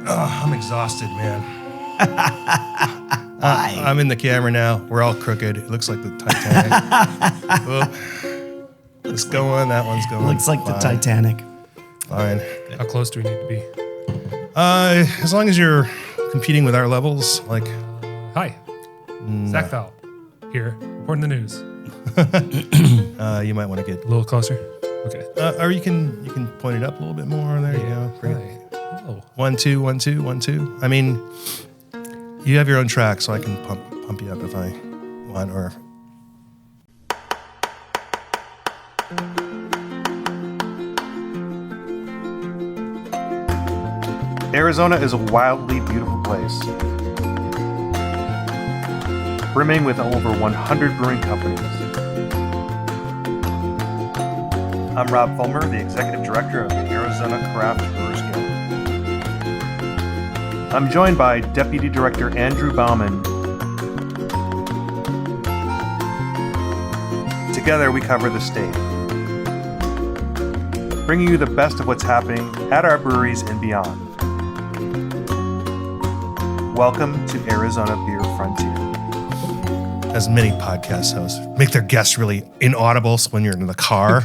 I'm exhausted, man. Why? I'm in the camera now. We're all crooked. It looks like the Titanic. Well, it's going. That one's going. Looks like the Titanic. Fine. How close do we need to be? As long as you're competing with our levels, like. Hi, Zach Fowle here, reporting the news. You might want to get A little closer. Okay. or you can point it up a little bit more. There you go. Great. Hi. Oh, 1 2 1 2 1 2. I mean, you have your own track, so I can pump you up if I want. Or Arizona is a wildly beautiful place, brimming with over 100 brewing companies. I'm Rob Fulmer, the Executive Director of the Arizona Craft Brewers Guild. I'm joined by Deputy Director Andrew Bauman. Together we cover the state, bringing you the best of what's happening at our breweries and beyond. Welcome to Arizona Beer Frontier. As many podcast hosts make their guests really inaudible, so when you're in the car,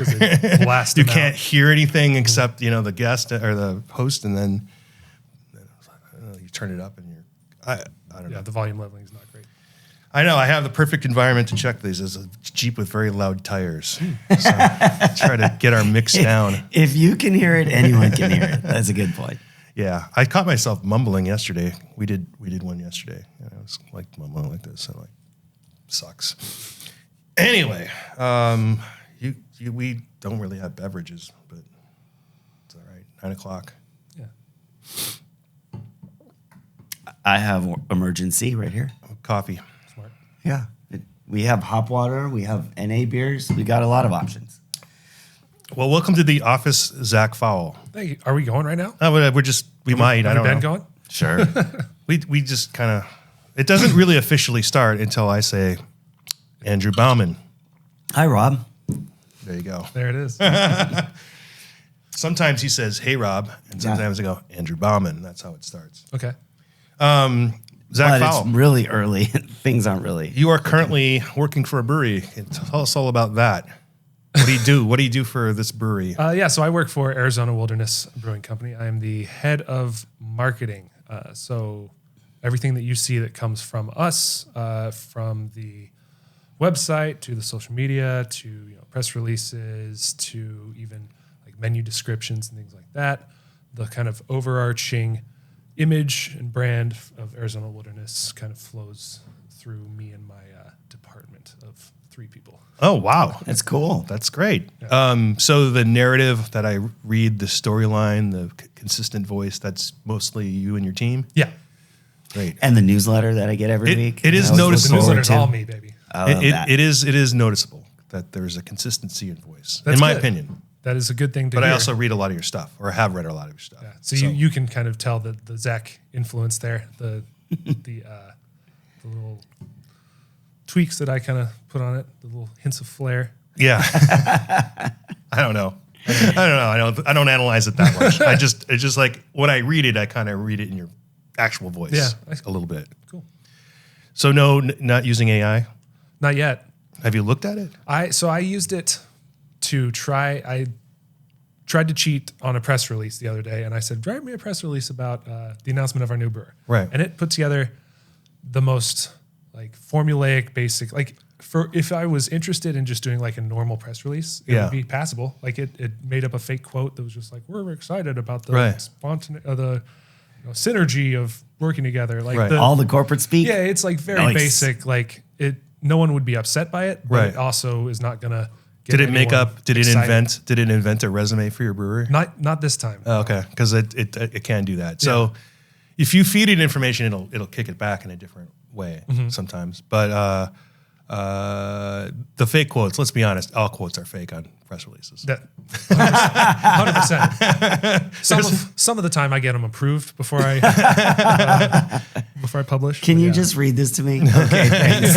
blast you them can't out. hear anything except the guest or the host, and then you turn it up, and I don't know. yeah, the volume leveling is not great. I know I have the perfect environment to check these. It's a Jeep with very loud tires, so try to get our mix down. If you can hear it, anyone can hear it. That's a good point. Yeah, I caught myself mumbling yesterday. We did one yesterday. And I was like mumbling like this. So like, sucks. Anyway, we don't really have beverages, but it's all right. 9 o'clock. Yeah. I have emergency right here. Coffee. Smart. Yeah. We have hop water. We have NA beers. We got a lot of options. Well, welcome to the office, Zach Fowle. Hey, are we going right now? We might. I don't know. Ben going? Sure. We just kind of. It doesn't really officially start until I say, Andrew Bauman. Hi, Rob. There you go. There it is. Sometimes he says, "Hey, Rob," and sometimes I go, "Andrew Bauman." That's how it starts. Okay. Zach But Fowle. it's really early. Things aren't really. You are currently working for a brewery. Tell us all about that. What do you do? What do you do for this brewery? So I work for Arizona Wilderness Brewing Company. I am the head of marketing. So everything that you see that comes from us, from the website to the social media to press releases to even like menu descriptions and things like that, the kind of overarching image and brand of Arizona Wilderness kind of flows through me and my department of 3 people. Oh, wow. That's cool. That's great. So the narrative that I read, the storyline, the consistent voice, that's mostly you and your team? Yeah. Great. And the newsletter that I get every week. it is I always look The noticeable. forward newsletter's to. all me, baby. I love that. It is noticeable that there's a consistency in voice, That's in my good. opinion. That is a good thing to But hear. I also read a lot of your stuff, or have read a lot of your stuff. Yeah. So you can kind of tell the Zach influence there, the little tweaks that I kind of put on it, the little hints of flair. Yeah. I don't know. I don't analyze it that much. It's just like when I read it, I kind of read it in your actual voice. Yeah. A little bit. Cool. So no, not using AI. Not yet. Have you looked at it? I used it to try. I tried to cheat on a press release the other day, and I said, "Write me a press release about the announcement of our new brewer." Right. And it put together the most like formulaic, basic. Like for if I was interested in just doing like a normal press release, it would be passable. Like it made up a fake quote that was just like, "We're excited about the the synergy of working together." Like all the corporate speak. yeah, it's like very basic. Like it, no one would be upset by it, but it also is not gonna. Did it make up? Did it excited. invent a resume for your brewery? Not this time. Oh, okay, because it can do that. So if you feed it information, it'll kick it back in a different way sometimes. But the fake quotes. Let's be honest, all quotes are fake on press releases. That 100%. Some of the time I get them approved before I publish. Can you just read this to me? Okay, thanks.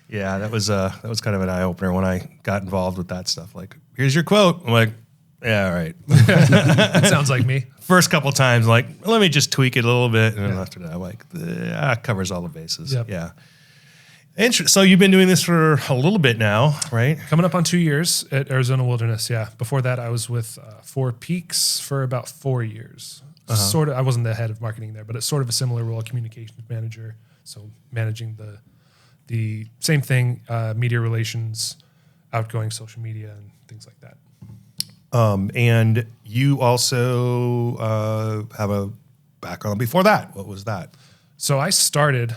Yeah, that was kind of an eye opener when I got involved with that stuff. Like, here's your quote. I'm like, Yeah, right. That sounds like me. First couple times, like, let me just tweak it a little bit. And then after that, I'm like, covers all the bases. Yep. Yeah. So you've been doing this for a little bit now, right? Coming up on 2 years at Arizona Wilderness. Yeah. Before that, I was with Four Peaks for about 4 years. Sort of. I wasn't the head of marketing there, but it's sort of a similar role, communications manager. So managing the same thing, media relations, outgoing social media, and things like that. And you also have a background before that. What was that? So I started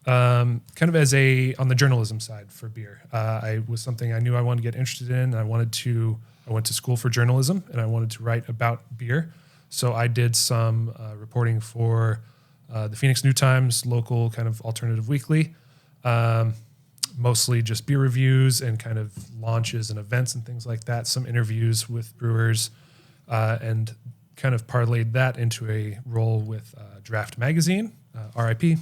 kind of as on the journalism side for beer. I was something I knew I wanted to get interested in. I went to school for journalism and I wanted to write about beer. So I did some reporting for the Phoenix New Times, local kind of alternative weekly, mostly just beer reviews and kind of launches and events and things like that. Some interviews with brewers, and kind of parlayed that into a role with Draft Magazine, RIP,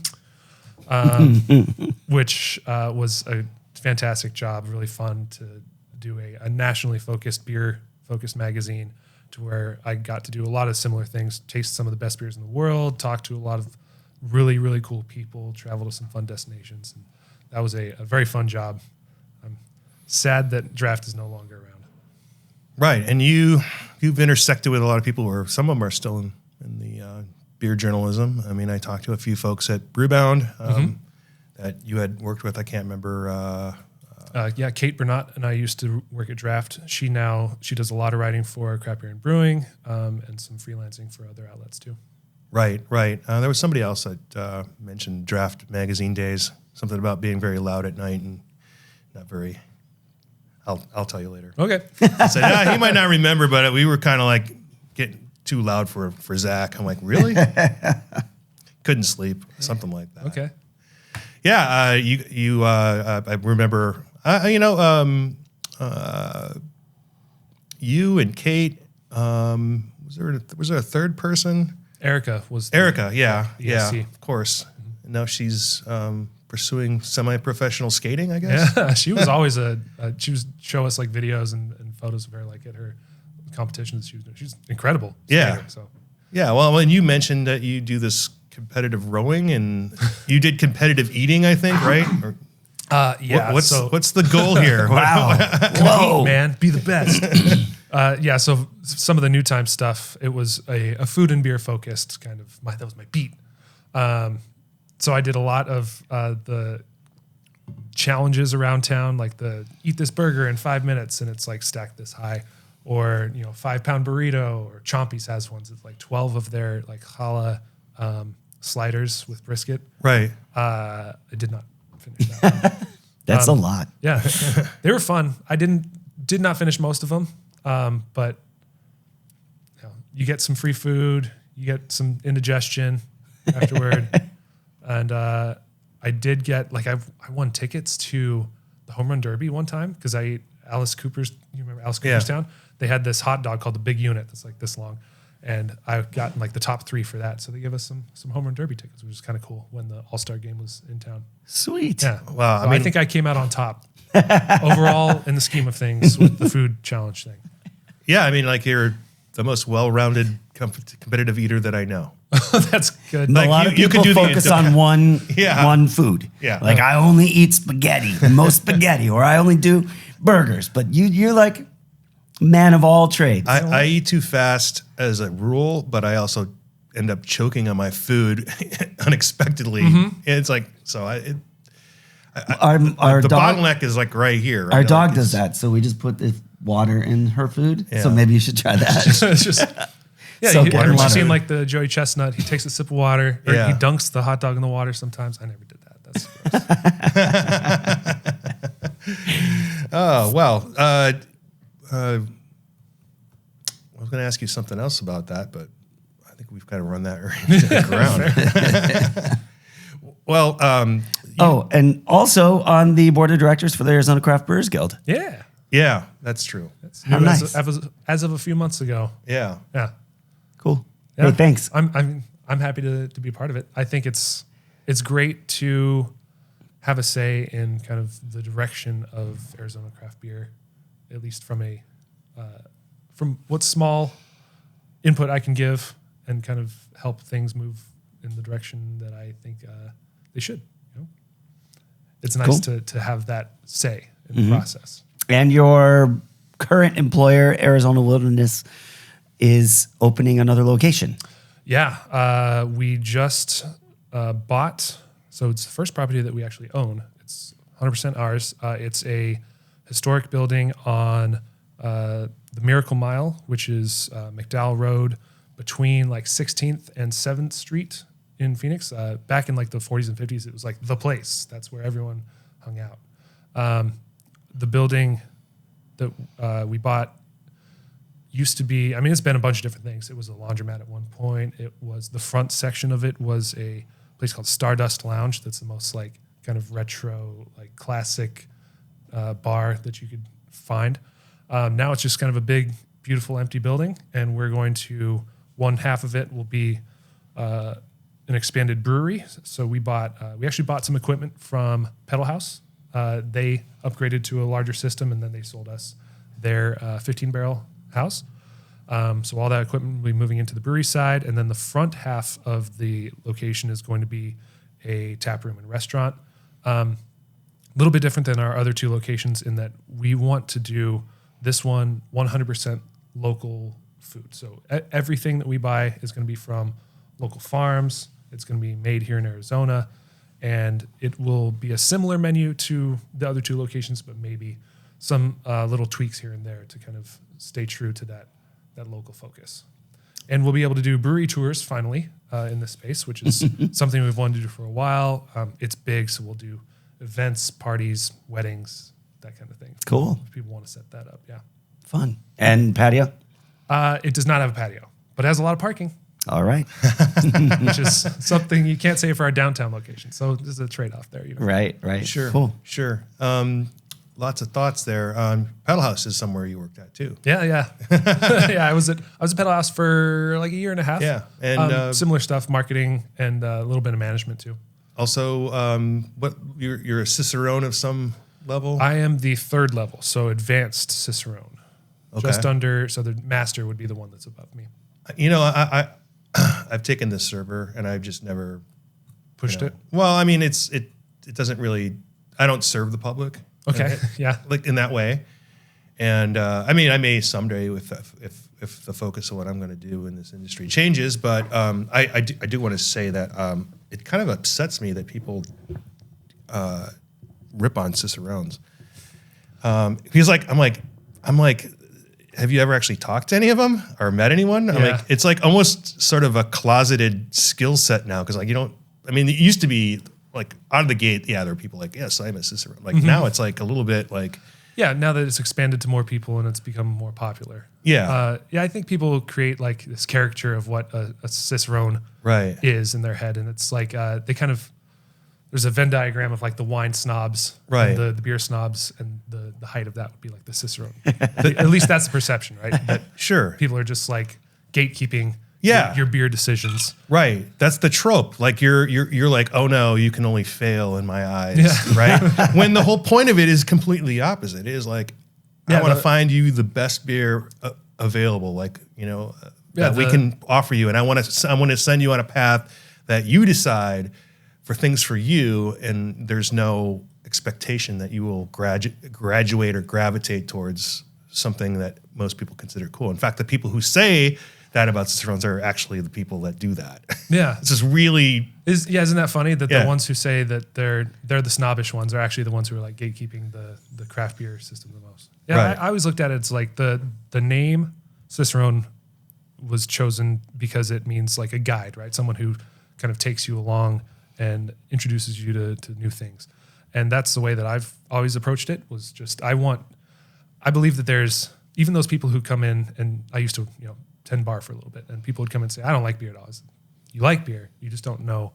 which was a fantastic job, really fun to do a nationally focused beer-focused magazine to where I got to do a lot of similar things, taste some of the best beers in the world, talk to a lot of really, really cool people, travel to some fun destinations. And that was a very fun job. I'm sad that Draft is no longer around. Right. And you've intersected with a lot of people, or some of them are still in the beer journalism. I mean, I talked to a few folks at Brewbound that you had worked with. I can't remember. Kate Burnett and I used to work at Draft. She does a lot of writing for Craft Beer and Brewing, and some freelancing for other outlets too. Right. There was somebody else that mentioned Draft magazine days, something about being very loud at night and not very. I'll tell you later. Okay. I said, he might not remember, but we were kind of like getting too loud for Zach. I'm like, really? Couldn't sleep, something like that. Okay. Yeah, I remember. You and Kate. Was there a third person? Erica was. Erica, yeah, ESC. of course. And now she's pursuing semi-professional skating, I guess. Yeah, she was always she was show us like videos and photos of her like at her competitions she was doing. She's incredible. Yeah. Skater, so. Yeah. Well, when you mentioned that you do this competitive rowing and you did competitive eating, I think, right? Or, yeah. What's the goal here? Wow. Compete, man. Be the best. So some of the New Time stuff, it was a food and beer focused kind of, that was my beat. So I did a lot of the challenges around town, like the eat this burger in 5 minutes and it's like stacked this high, or 5-pound burrito, or Chompy's has ones. It's like 12 of their like challah sliders with brisket. Right. I did not finish that one. That's a lot. Yeah, they were fun. I did not finish most of them, but you get some free food, you get some indigestion afterward, and I did get I won tickets to the Home Run Derby one time because I ate Alice Cooper's. You remember Alice Cooper's Town? They had this hot dog called the Big Unit that's like this long, and I got in like the top 3 for that. So they gave us some Home Run Derby tickets, which was kind of cool when the All-Star game was in town. Sweet. Yeah. Wow. So I think I came out on top overall in the scheme of things with the food challenge thing. Yeah. I mean, like you're the most well-rounded competitive eater that I know. That's good. A lot of people focus on one food. Yeah. Like I only eat spaghetti, the most spaghetti, or I only do burgers. But you're like man of all trades. I eat too fast as a rule, but I also end up choking on my food unexpectedly. It's like, so our the dog, bottleneck is like right here. Right? Our dog does that. So we just put the water in her food. Yeah. So maybe you should try that. It's just So I've water. seen like the Joey Chestnut. He takes a sip of water, or Yeah. he dunks the hot dog in the water. Sometimes I never did that. That's gross. Oh, well, I was going to ask you something else about that, but I think we've kind of run that into the ground. Well, and also on the board of directors for the Arizona Craft Brewers Guild. Yeah, yeah, that's true. that's How new nice. as of a few months ago. Yeah. Yeah, Cool. yeah. Hey, thanks. I'm happy to be a part of it. I think it's great to have a say in kind of the direction of Arizona craft beer, at least from a from what small input I can give and kind of help things move in the direction that I think they should. It's nice to have that say in the process. And your current employer, Arizona Wilderness, is opening another location. Yeah, we just bought. So it's the first property that we actually own. It's 100% ours. It's a historic building on the Miracle Mile, which is McDowell Road between like 16th and 7th Street in Phoenix. Back in like the 40s and 50s, it was like the place. That's where everyone hung out. The building that we bought used to be, I mean, it's been a bunch of different things. It was a laundromat at one point. It was, the front section of it was a place called Stardust Lounge. That's the most like kind of retro, like classic bar that you could find. Now it's just kind of a big, beautiful, empty building. And we're going to, one half of it will be an expanded brewery. So we actually bought some equipment from Pedal Haus. They upgraded to a larger system and then they sold us their 15-barrel house. So all that equipment will be moving into the brewery side. And then the front half of the location is going to be a tap room and restaurant. A little bit different than our other two locations in that we want to do this one 100% local food. So everything that we buy is going to be from local farms. It's going to be made here in Arizona. And it will be a similar menu to the other two locations, but maybe some little tweaks here and there to kind of stay true to that local focus. And we'll be able to do brewery tours finally in this space, which is something we've wanted to do for a while. It's big, so we'll do events, parties, weddings, that kind of thing. Cool. If people want to set that up, yeah. Fun. And patio? It does not have a patio, but it has a lot of parking. All right. Which is something you can't say for our downtown location. So there's a trade-off there. Right. Sure. Cool. Sure. Lots of thoughts there. Pedal Haus is somewhere you worked at too. Yeah. Yeah, I was at Pedal Haus for like a year and a half. Yeah. And similar stuff, marketing and a little bit of management too. Also, what you're a Cicerone of some level? I am the third level, so advanced Cicerone. Okay. Just under, so the master would be the one that's above me. You know, I've taken this server and I've just never Pushed it? Well, I mean, it doesn't really. I don't serve the public. Okay. Yeah. Like in that way, and I mean, I may someday if the focus of what I'm going to do in this industry changes, but I do want to say that it kind of upsets me that people rip on Cicerones. Because I'm like, have you ever actually talked to any of them or met anyone? I'm like, it's like almost sort of a closeted skill set now. Cause like, you don't, I mean, it used to be like out of the gate. Yeah. There were people like, yes, I'm a Cicerone. Like now it's like a little bit like, yeah. Now that it's expanded to more people and it's become more popular. yeah. I think people create like this caricature of what a Cicerone is in their head. And it's like, they kind of, there's a Venn diagram of like the wine snobs, and the beer snobs, and the height of that would be like the Cicerone. At least that's the perception, right? That Sure. people are just like gatekeeping your beer decisions. Right. That's the trope. Like you're like, oh no, you can only fail in my eyes, right? When the whole point of it is completely opposite. It is like, I want to find you the best beer available, like, that we can offer you. And I want to send you on a path that you decide for things for you, and there's no expectation that you will graduate or gravitate towards something that most people consider cool. In fact, the people who say that about Cicerones are actually the people that do that. Yeah. It's just really... Isn't that funny that the ones who say that they're the snobbish ones are actually the ones who are like gatekeeping the craft beer system the most. Yeah, right. I always looked at it as like the name Cicerone was chosen because it means like a guide, right? Someone who kind of takes you along and introduces you to new things. And that's the way that I've always approached it, was just, I believe that there's, even those people who come in, and I used to, tend bar for a little bit, and people would come and say, I don't like beer at all. You like beer, you just don't know,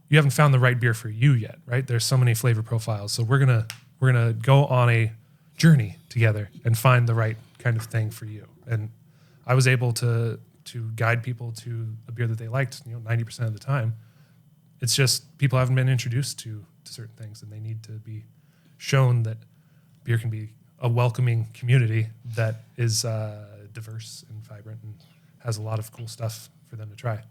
you haven't found the right beer for you yet, right? There's so many flavor profiles. So we're gonna go on a journey together and find the right kind of thing for you. And I was able to guide people to a beer that they liked, 90% of the time. It's just people haven't been introduced to certain things, and they need to be shown that beer can be a welcoming community that is diverse and vibrant and has a lot of cool stuff for them to try.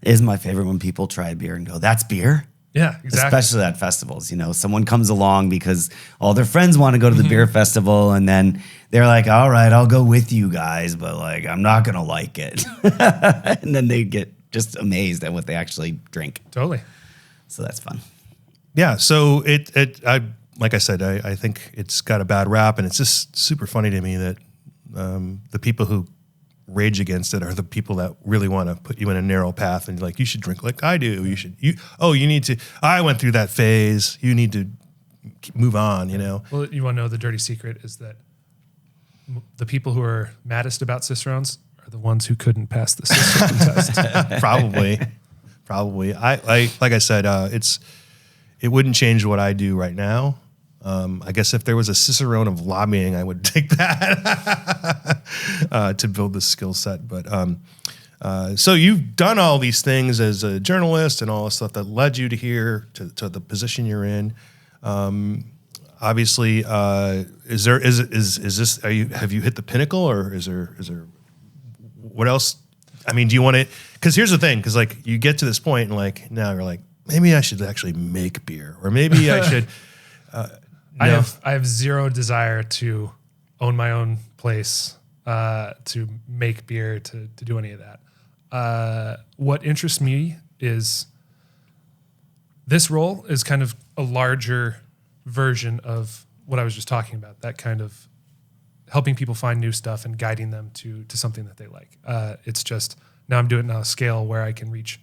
It is my favorite when people try a beer and go, "That's beer." Yeah, exactly. Especially at festivals, someone comes along because all their friends want to go to the beer festival, and then they're like, "All right, I'll go with you guys, but like I'm not gonna like it," and then they get just amazed at what they actually drink. Totally. So that's fun. Yeah. So like I said, I think it's got a bad rap, and it's just super funny to me that the people who rage against it are the people that really want to put you in a narrow path and like, you should drink like I do. You need to, I went through that phase. You need to move on, Well, you want to know the dirty secret is that the people who are maddest about Cicerones are the ones who couldn't pass the Cicerone test. Probably. I like I said, it wouldn't change what I do right now. I guess if there was a Cicerone of lobbying, I would take that to build the skill set. But so you've done all these things as a journalist and all the stuff that led you to here, to the position you're in. Obviously, is this? Have you hit the pinnacle, or is there what else? I mean, do you want to? Because here's the thing. Because like you get to this point, and like now you're like, maybe I should actually make beer, or maybe I should. I have zero desire to own my own place, to make beer, to do any of that. What interests me is this role is kind of a larger version of what I was just talking about, that kind of helping people find new stuff and guiding them to something that they like. It's just now I'm doing it on a scale where I can reach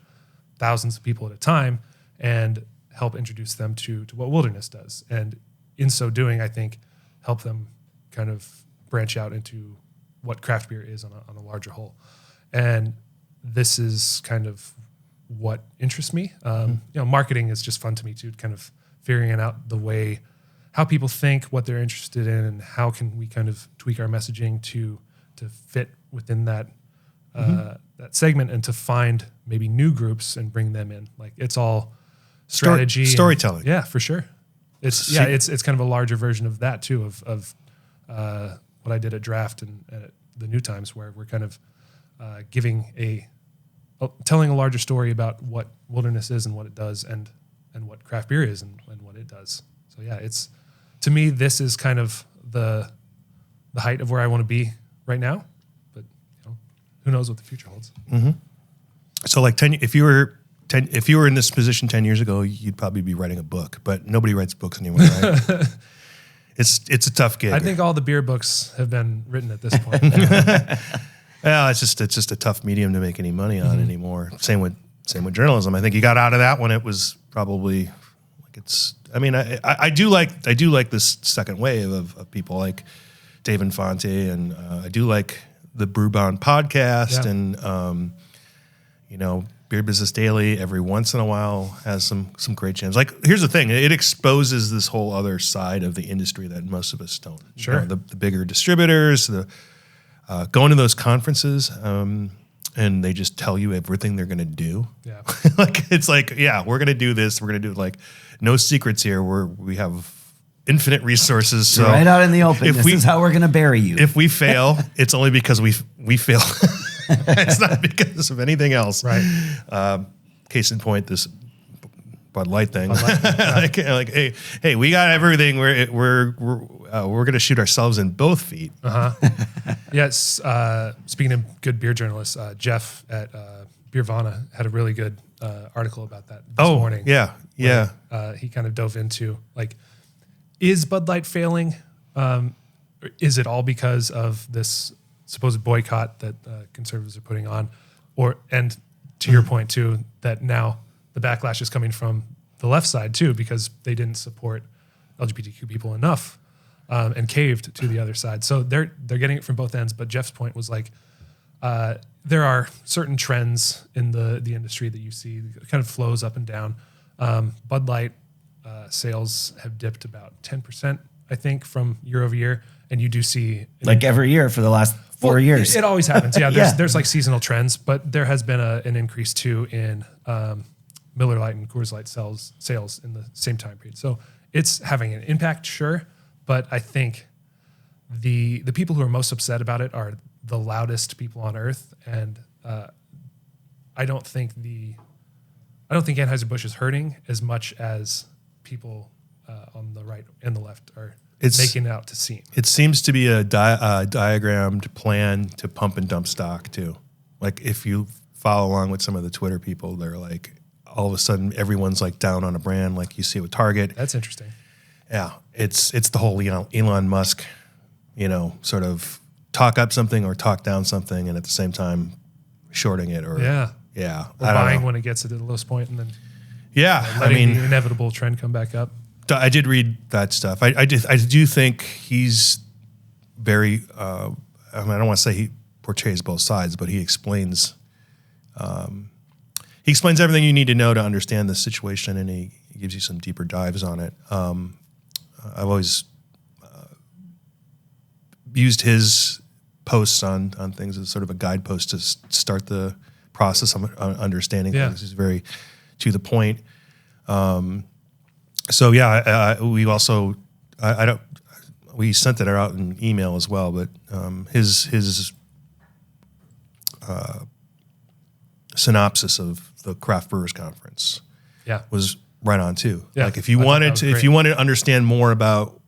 thousands of people at a time and help introduce them to what Wilderness does. And in so doing, I think help them kind of branch out into what craft beer is on a larger whole. And this is kind of what interests me. Marketing is just fun to me too, kind of figuring out the way, how people think, what they're interested in, and how can we kind of tweak our messaging to fit within that that segment and to find maybe new groups and bring them in. Like it's all strategy, storytelling. Yeah, for sure. It's kind of a larger version of that too, of what I did at Draft and at the New Times, where we're kind of telling a larger story about what Wilderness is and what it does, and what craft beer is and what it does. So yeah, to me, this is kind of the height of where I want to be right now, but who knows what the future holds. Mm-hmm. So like if you were in this position 10 years ago, you'd probably be writing a book, but nobody writes books anymore, right? It's a tough gig. I think all the beer books have been written at this point. Well, it's just a tough medium to make any money on anymore. Same with journalism. I think you got out of that when it was probably like it's. I mean, I do like this second wave of people like Dave Infante, and I do like the Brewbound podcast, and Beer Business Daily every once in a while has some great channels. Like, here's the thing. It exposes this whole other side of the industry that most of us don't. Sure. The bigger distributors, going to those conferences, and they just tell you everything they're going to do. Yeah. It's like, yeah, we're going to do this. We're going to do like no secrets here. We have infinite resources. So right out in the open. This is how we're going to bury you. If we fail, it's only because we fail. It's not because of anything else. Right. Case in point, this Bud Light thing. like, hey, we got everything. We're going to shoot ourselves in both feet. Yes. Speaking of good beer journalists, Jeff at Beervana had a really good article about that this morning. Yeah. He kind of dove into like, is Bud Light failing? Is it all because of this supposed boycott that conservatives are putting on, and to your point too, that now the backlash is coming from the left side too, because they didn't support LGBTQ people enough, and caved to the other side. So they're getting it from both ends. But Jeff's point was like, there are certain trends in the industry that you see, it kind of flows up and down. Bud Light sales have dipped about 10%, I think, from year over year. And you do see like every year for the last 4 years. It always happens. Yeah, there's like seasonal trends, but there has been an increase too in Miller Lite and Coors Light sales in the same time period. So it's having an impact, sure, but I think the people who are most upset about it are the loudest people on earth, and I don't think Anheuser-Busch is hurting as much as people on the right and the left are making it out to seem. It seems to be a diagrammed plan to pump and dump stock too. Like if you follow along with some of the Twitter people, they're like, all of a sudden everyone's like down on a brand, like you see with Target. That's interesting. Yeah, it's the whole Elon Musk, sort of talk up something or talk down something, and at the same time shorting it or or buying when it gets to the lowest point, and then letting the inevitable trend come back up. I did read that stuff. I do think he's very. I don't want to say he portrays both sides, but he explains everything you need to know to understand the situation, and he gives you some deeper dives on it. I've always used his posts on things as sort of a guidepost to start the process of understanding things. He's very to the point. We also we sent it out in email as well, but his synopsis of the Craft Brewers Conference was right on too. Yeah, like if you wanted to understand more about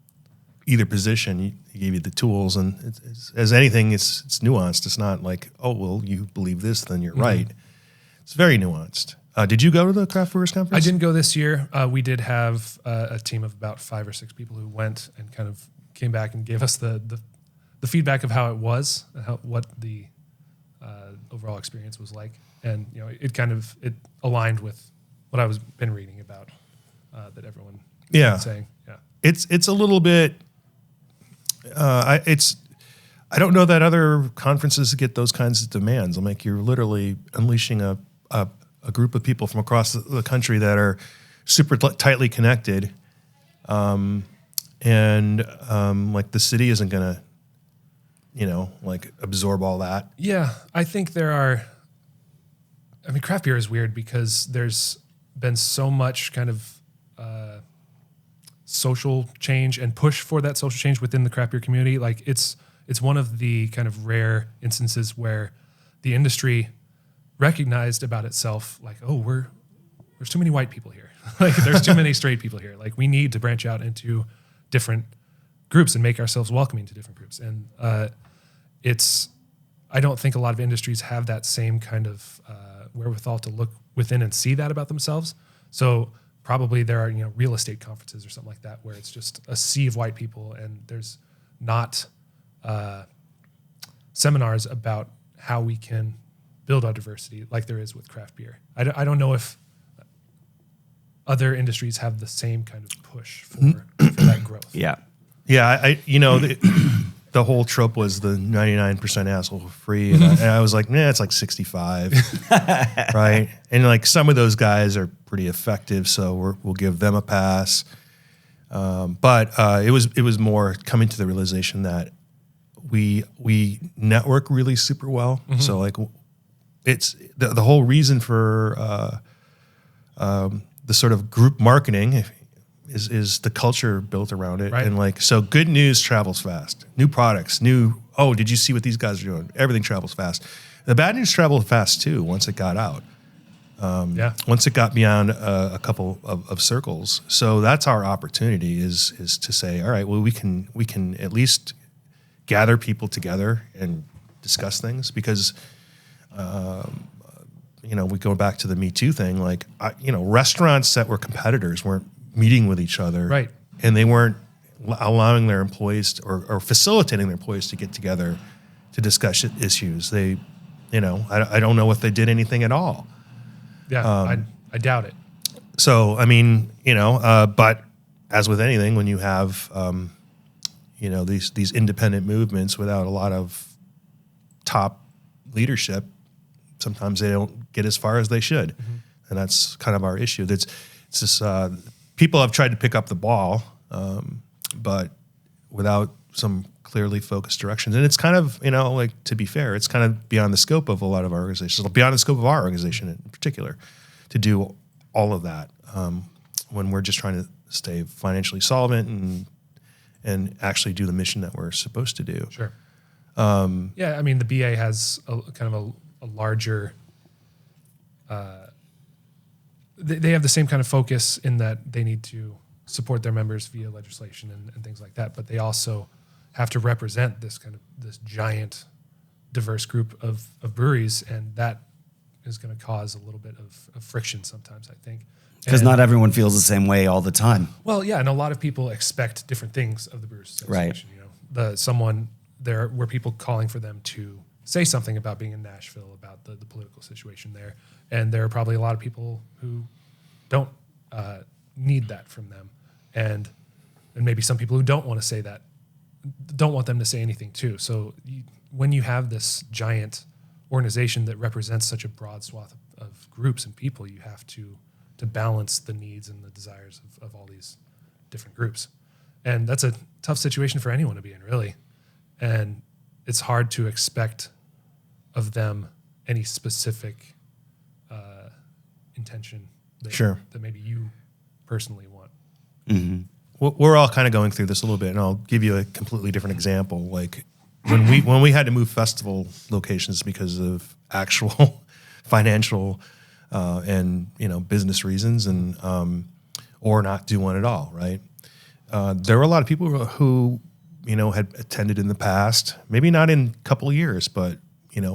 either position, he gave you the tools, and it's, as anything, it's nuanced. It's not like, oh, well, you believe this, then you're right. It's very nuanced. Did you go to the Craft Brewers Conference? I didn't go this year. We did have a team of about 5 or 6 people who went and kind of came back and gave us the feedback of how it was, what the overall experience was like, and it aligned with what I was been reading about that everyone was saying. Yeah, it's a little bit. I don't know that other conferences get those kinds of demands. I'm like, you're literally unleashing a group of people from across the country that are super tightly connected. Like the city isn't going to, absorb all that. Yeah. I think craft beer is weird because there's been so much kind of social change and push for that social change within the craft beer community. Like it's one of the kind of rare instances where the industry recognized about itself, like, oh, there's too many white people here. Like there's too many straight people here. Like we need to branch out into different groups and make ourselves welcoming to different groups. And I don't think a lot of industries have that same kind of wherewithal to look within and see that about themselves. So probably there are, real estate conferences or something like that where it's just a sea of white people and there's not seminars about how we can build our diversity like there is with craft beer. I don't know if other industries have the same kind of push for that growth. Yeah. Yeah. The whole trope was the 99% asshole free. And I was like, it's like 65. Right. And like some of those guys are pretty effective. So we'll give them a pass. But it was more coming to the realization that we network really super well. Mm-hmm. So like it's the whole reason for the sort of group marketing is the culture built around it. Right. And like, so good news travels fast. New products, did you see what these guys are doing? Everything travels fast. The bad news traveled fast too once it got out. Once it got beyond a couple of circles. So that's our opportunity is to say, all right, well, we can at least gather people together and discuss things because, we go back to the Me Too thing. Like, restaurants that were competitors weren't meeting with each other. Right. And they weren't allowing their employees or facilitating their employees to get together to discuss issues. They, I don't know if they did anything at all. Yeah, I doubt it. So, but as with anything, when you have, these independent movements without a lot of top leadership, sometimes they don't get as far as they should. Mm-hmm. And that's kind of our issue. It's just people have tried to pick up the ball, but without some clearly focused directions. And it's kind of, to be fair, it's kind of beyond the scope of a lot of our organizations, beyond the scope of our organization in particular, to do all of that when we're just trying to stay financially solvent and actually do the mission that we're supposed to do. Sure. Yeah, I mean, the BA has kind of a larger. They have the same kind of focus in that they need to support their members via legislation and things like that, but they also have to represent this giant, diverse group of breweries, and that is going to cause a little bit of friction sometimes, I think. Because not everyone feels the same way all the time. Well, yeah, and a lot of people expect different things of the Brewers Association. Right. There were people calling for them to say something about being in Nashville, about the political situation there, and there are probably a lot of people who don't need that from them, and maybe some people who don't want to say that, don't want them to say anything too. So when you have this giant organization that represents such a broad swath of groups and people, you have to balance the needs and the desires of all these different groups. And that's a tough situation for anyone to be in, really. And it's hard to expect of them any specific intention that maybe you personally want. Mm-hmm. Well, we're all kind of going through this a little bit, and I'll give you a completely different example. Like when we had to move festival locations because of actual financial and business reasons, and or not do one at all, right? There were a lot of people who had attended in the past, maybe not in a couple of years, but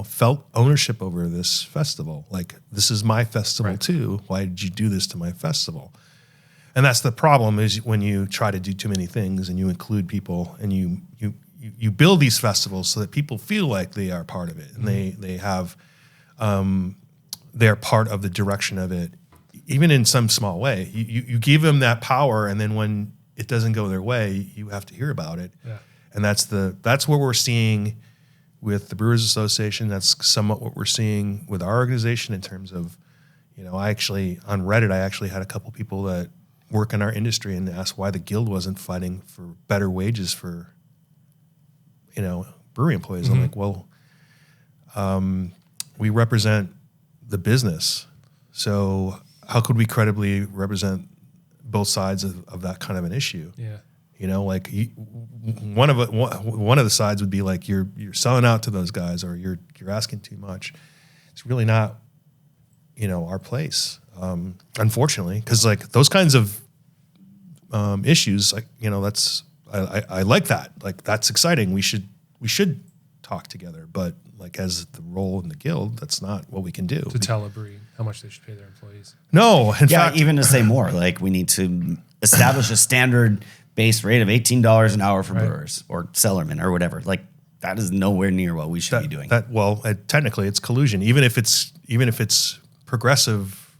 felt ownership over this festival. Like, this is my festival too. Why did you do this to my festival? And that's the problem, is when you try to do too many things and you include people and you build these festivals so that people feel like they are part of it, and they have they're part of the direction of it, even in some small way. You give them that power, and then when it doesn't go their way, you have to hear about it. Yeah. And that's what we're seeing with the Brewers Association. That's somewhat what we're seeing with our organization in terms of, I actually, on Reddit, I actually had a couple people that work in our industry and asked why the guild wasn't fighting for better wages for, brewery employees. Mm-hmm. I'm like, well, we represent the business. So how could we credibly represent both sides of that kind of an issue? Yeah. One of the sides would be like, you're selling out to those guys, or you're asking too much. It's really not, our place, unfortunately, because like those kinds of issues, like that's I like that. Like, that's exciting. We should talk together, but like, as the role in the guild, that's not what we can do. To tell a brewery how much they should pay their employees. No, in fact, even to say more, like, we need to establish a standard base rate of $18 an hour for brewers or cellarmen or whatever. Like, that is nowhere near what we should be doing. Technically, it's collusion. Even if it's progressive,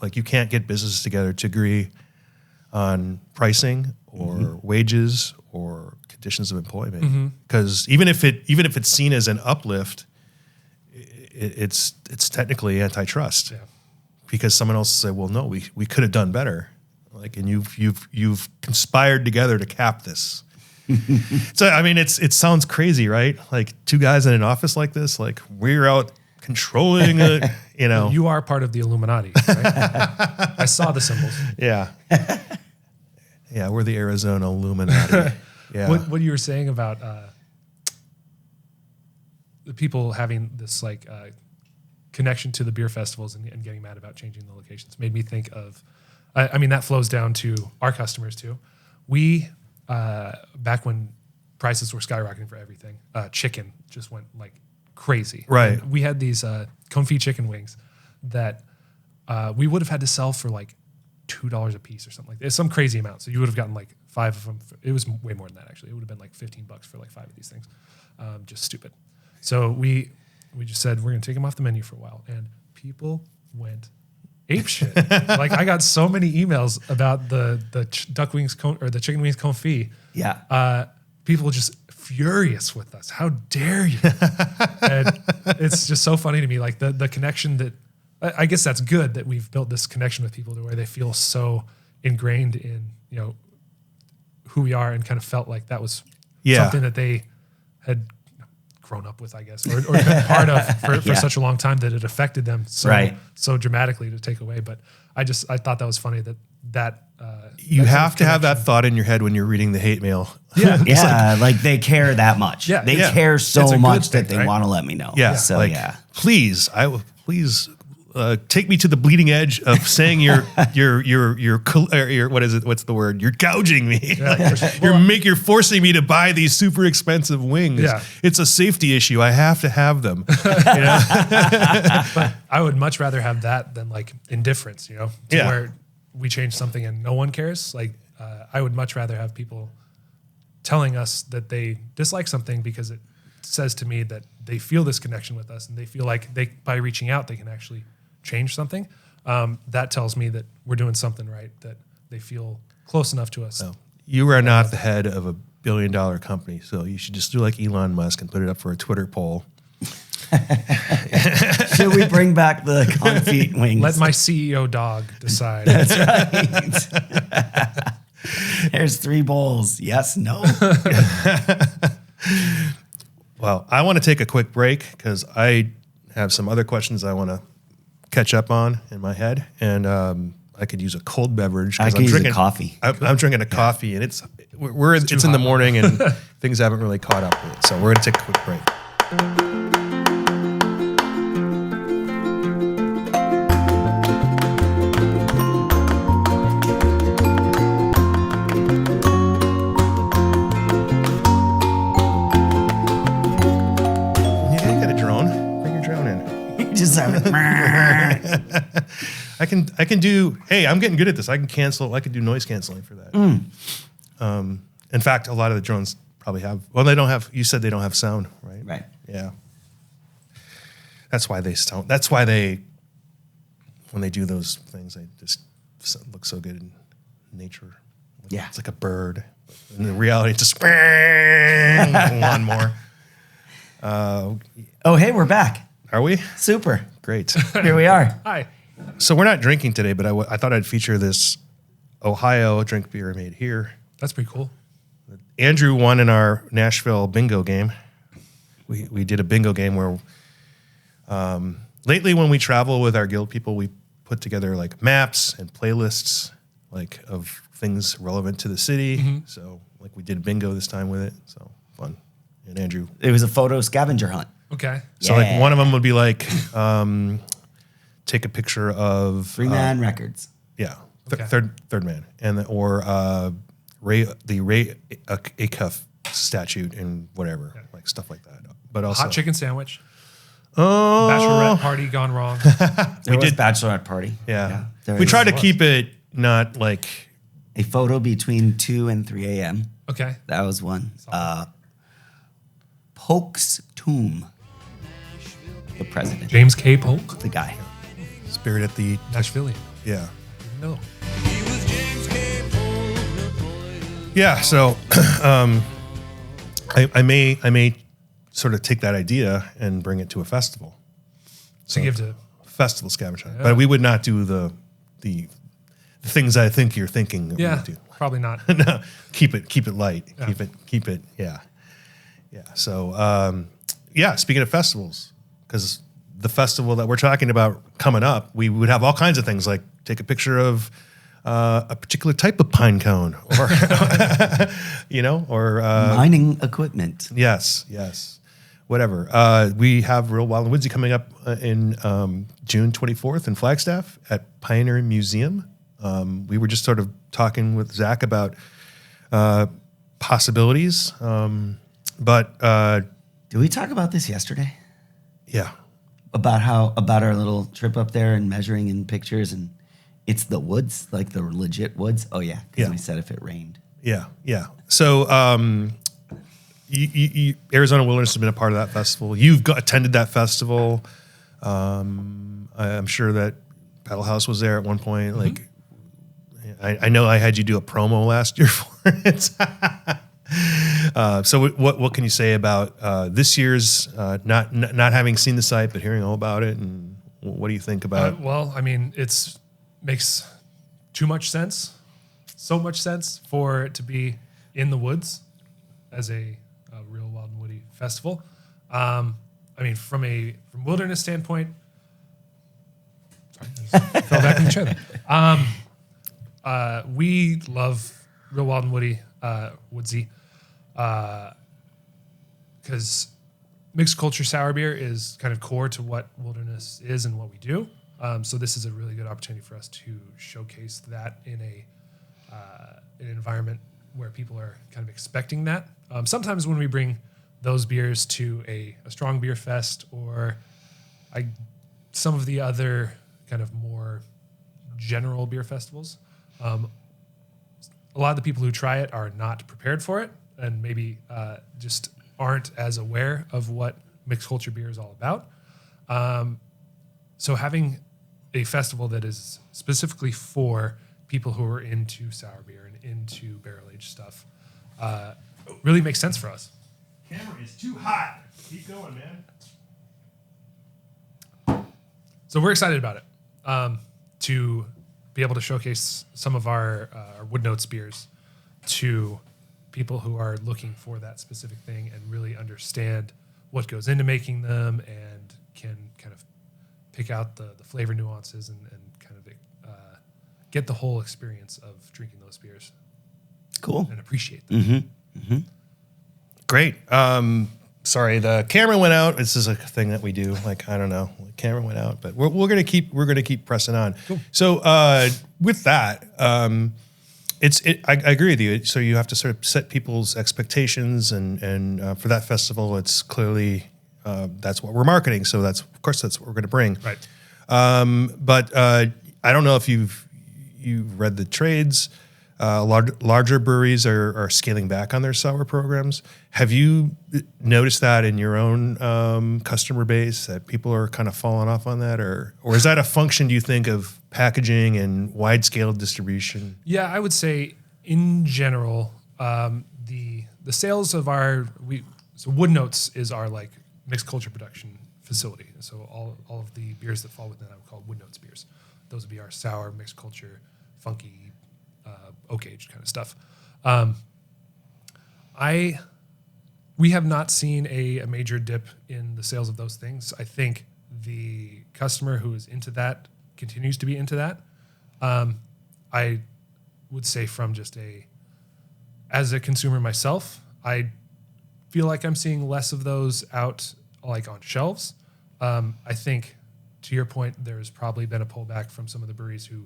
like, you can't get businesses together to agree on pricing or wages or conditions of employment. Because even if it's seen as an uplift, it's technically antitrust. Yeah. Because someone else said, well, no, we could have done better. Like, and you've conspired together to cap this. So, I mean, it sounds crazy, right? Like, two guys in an office like this, like, we're out controlling it, You are part of the Illuminati, right? I saw the symbols. Yeah. Yeah, we're the Arizona Illuminati. Yeah. What you were saying about the people having this connection to the beer festivals and getting mad about changing the locations made me think of, I mean, that flows down to our customers too. We, back when prices were skyrocketing for everything, chicken just went like crazy. Right. And we had these confit chicken wings that we would have had to sell for like $2 a piece or something like that. It's some crazy amount. So you would have gotten like 5 of them. It was way more than that, actually. It would have been like $15 for like 5 of these things. Just stupid. So we just said, we're going to take them off the menu for a while. And people went ape shit. Like, I got so many emails about the duck wings or the chicken wings confit. Yeah. People just furious with us. How dare you? And it's just so funny to me. Like, the connection that, I guess that's good that we've built this connection with people to where they feel so ingrained in, who we are, and kind of felt like that was something that they had grown up with, I guess, or been part of for such a long time that it affected them so dramatically to take away. But I thought that was funny that you have to have that thought in your head when you're reading the hate mail. Yeah. Yeah. Like they care that much. Yeah. They care so much that they right? want to let me know. Yeah. So like, please, take me to the bleeding edge of saying you're what is it? What's the word? You're gouging me. Yeah. You're forcing me to buy these super expensive wings. Yeah. It's a safety issue. I have to have them. But I would much rather have that than like indifference, where we change something and no one cares. Like I would much rather have people telling us that they dislike something because it says to me that they feel this connection with us and they feel like by reaching out, they can actually change something. That tells me that we're doing something right, that they feel close enough to us. So you are not the head of a $1 billion company, so you should just do like Elon Musk and put it up for a Twitter poll. Should we bring back the confit wings? Let my CEO dog decide. That's right. There's 3 bowls. Yes, no. Well, I want to take a quick break because I have some other questions I want to catch up on in my head, and I could use a cold beverage. I could use a coffee. I'm drinking a coffee, and it's in the morning, and things haven't really caught up with it. So we're going to take a quick break. I can do. Hey, I'm getting good at this. I can do noise canceling for that. In fact, a lot of the drones probably have. Well, they don't have. You said they don't have sound, right? Right. Yeah. That's why they don't. That's why when they do those things, they just look so good in nature. Yeah. It's like a bird. In the reality, it's just one more. Oh, hey, we're back. Are we? Super. Great. Here we are. Hi. So we're not drinking today, but I thought I'd feature this Ohio drink beer made here. That's pretty cool. Andrew won in our Nashville bingo game. We did a bingo game where lately when we travel with our guild people, we put together like maps and playlists like of things relevant to the city. Mm-hmm. So like we did bingo this time with it. So fun. And Andrew. It was a photo scavenger hunt. Okay. So like one of them would be like take a picture of 3 Man Records. Yeah. Okay. Third man. And the Ray Acuff statute and whatever, like stuff like that. But also hot chicken sandwich. Oh, bachelorette party gone wrong. We did bachelorette party. Yeah. We tried to keep it not like a photo between 2 and 3 a.m. Okay. That was one. Polk's tomb. The president. James K. Polk. The guy. Spirit at the Nashville. Yeah. No. Yeah. So I may sort of take that idea and bring it to a festival. So give to festival scavenger hunt. But we would not do the things I think you're thinking that we would do. Probably not. No, keep it light. Yeah. Keep it. Yeah. Yeah. So speaking of festivals, because the festival that we're talking about coming up, we would have all kinds of things like take a picture of a particular type of pine cone, or or mining equipment. Yes, whatever. We have Real Wild and Woodsy coming up in June 24th in Flagstaff at Pioneer Museum. We were just sort of talking with Zach about possibilities, but did we talk about this yesterday? Yeah. About our little trip up there and measuring in pictures, and it's the woods, like the legit woods. Oh yeah, because we said if it rained. Yeah. So Arizona Wilderness has been a part of that festival. You've attended that festival. I'm sure that Paddle House was there at one point. Mm-hmm. Like, I know I had you do a promo last year for it. So what can you say about this year's not having seen the site but hearing all about it, and what do you think about it? Well, I mean, makes too much sense, so much sense for it to be in the woods as a real wild and woody festival. I mean, from wilderness standpoint, sorry, I just fell back in the chair there. We love real wild and woody, woodsy, because mixed culture sour beer is kind of core to what wilderness is and what we do. So this is a really good opportunity for us to showcase that in an environment where people are kind of expecting that. Sometimes when we bring those beers to a strong beer fest or some of the other kind of more general beer festivals, a lot of the people who try it are not prepared for it and maybe just aren't as aware of what mixed culture beer is all about. So having a festival that is specifically for people who are into sour beer and into barrel-aged stuff really makes sense for us. Camera is too hot. Keep going, man. So we're excited about it, to be able to showcase some of our Wood Notes beers to people who are looking for that specific thing and really understand what goes into making them and can kind of pick out the flavor nuances and kind of get the whole experience of drinking those beers. Cool. And appreciate them. Great. Sorry, the camera went out. This is a thing that we do. Like, I don't know, the camera went out, but we're gonna keep pressing on. Cool. So with that, I agree with you. So you have to sort of set people's expectations, and for that festival, it's clearly that's what we're marketing. So that's what we're going to bring. Right. But I don't know if you've read the trades. Larger breweries are scaling back on their sour programs. Have you noticed that in your own customer base, that people are kind of falling off on that, or is that a function, do you think, of packaging and wide scale distribution? Yeah, I would say in general, the sales of so Wood Notes is our like mixed culture production facility. So all of the beers that fall within that we call Wood Notes beers. Those would be our sour, mixed culture, funky, oak aged kind of stuff. We have not seen a major dip in the sales of those things. I think the customer who is into that continues to be into that. I would say from just as a consumer myself, I feel like I'm seeing less of those out like on shelves. I think to your point, there's probably been a pullback from some of the breweries who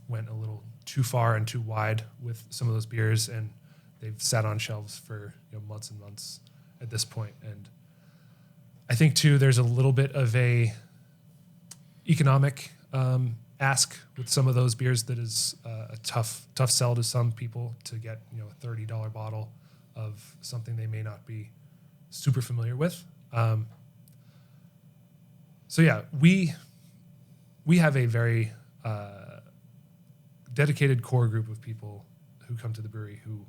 went a little too far and too wide with some of those beers, and they've sat on shelves for months and months at this point. And I think too, there's a little bit of a economic ask with some of those beers that is a tough sell to some people to get a $30 bottle of something they may not be super familiar with. So yeah, we have a very dedicated core group of people who come to the brewery who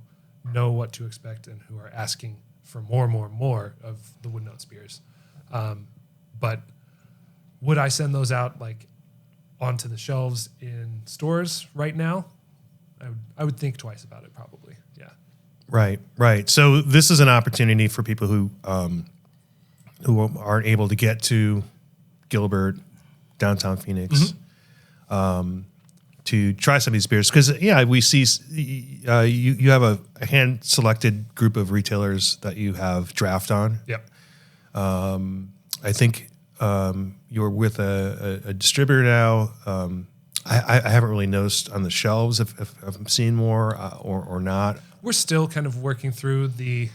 know what to expect and who are asking for more of the Wood Notes beers. But would I send those out like onto the shelves in stores right now? I would think twice about it probably. Yeah. Right. So this is an opportunity for people who aren't able to get to Gilbert, downtown Phoenix, to try some of these beers, because we see you have a hand-selected group of retailers that you have draft on. Yep. I think you're with a distributor now. I haven't really noticed on the shelves if I'm seeing more or not. We're still kind of working through the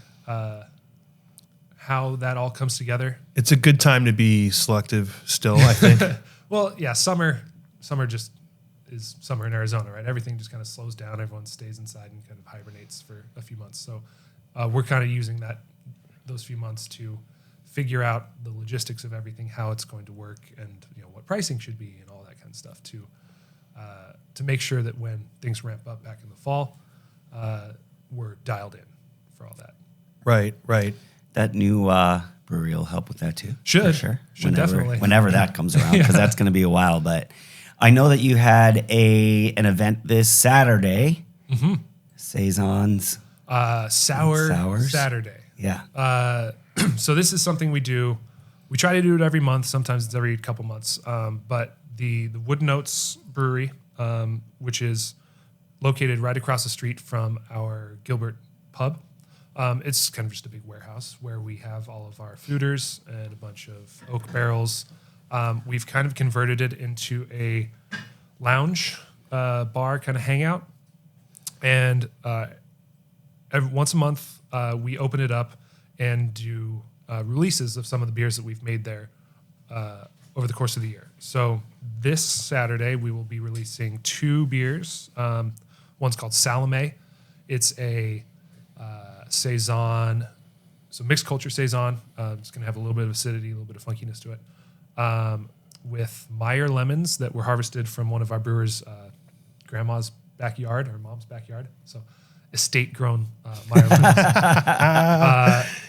how that all comes together. It's a good time to be selective still, I think. Well, yeah, summer just is summer in Arizona, right? Everything just kind of slows down. Everyone stays inside and kind of hibernates for a few months. So we're kind of using those few months to figure out the logistics of everything, how it's going to work, and what pricing should be, and all that kind of stuff to make sure that when things ramp up back in the fall, we're dialed in for all that. Right. That new brewery will help with that too. Should Whenever definitely. that comes around, because that's going to be a while. But I know that you had an event this Saturday. Saisons. Sour Sours. Saturday. Yeah. So this is something we do. We try to do it every month. Sometimes it's every couple months. But the Wood Notes Brewery, which is located right across the street from our Gilbert pub. It's kind of just a big warehouse where we have all of our fooders and a bunch of oak barrels. We've kind of converted it into a lounge bar kind of hangout. And once a month, we open it up and do releases of some of the beers that we've made there over the course of the year. So this Saturday, we will be releasing 2 beers. One's called Salome. It's a Saison, so mixed culture Saison. It's going to have a little bit of acidity, a little bit of funkiness to it. With Meyer lemons that were harvested from one of our brewers' grandma's backyard or mom's backyard. So estate grown Meyer lemons.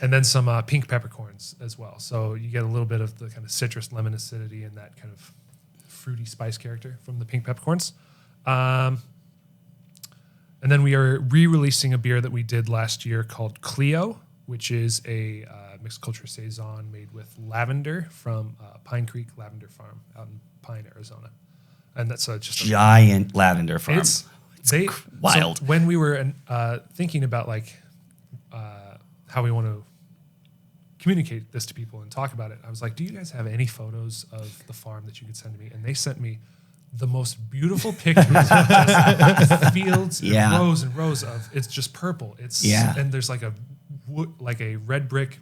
And then some pink peppercorns as well. So you get a little bit of the kind of citrus lemon acidity and that kind of fruity spice character from the pink peppercorns. And then we are re-releasing a beer that we did last year called Clio, which is a mixed culture Saison made with lavender from Pine Creek Lavender Farm out in Pine, Arizona. And that's just giant lavender farm. It's wild. So when we were thinking about like how we want to communicate this to people and talk about it, I was like, do you guys have any photos of the farm that you could send to me? And they sent me the most beautiful pictures of just fields and rows of, it's just purple. And there's like a red brick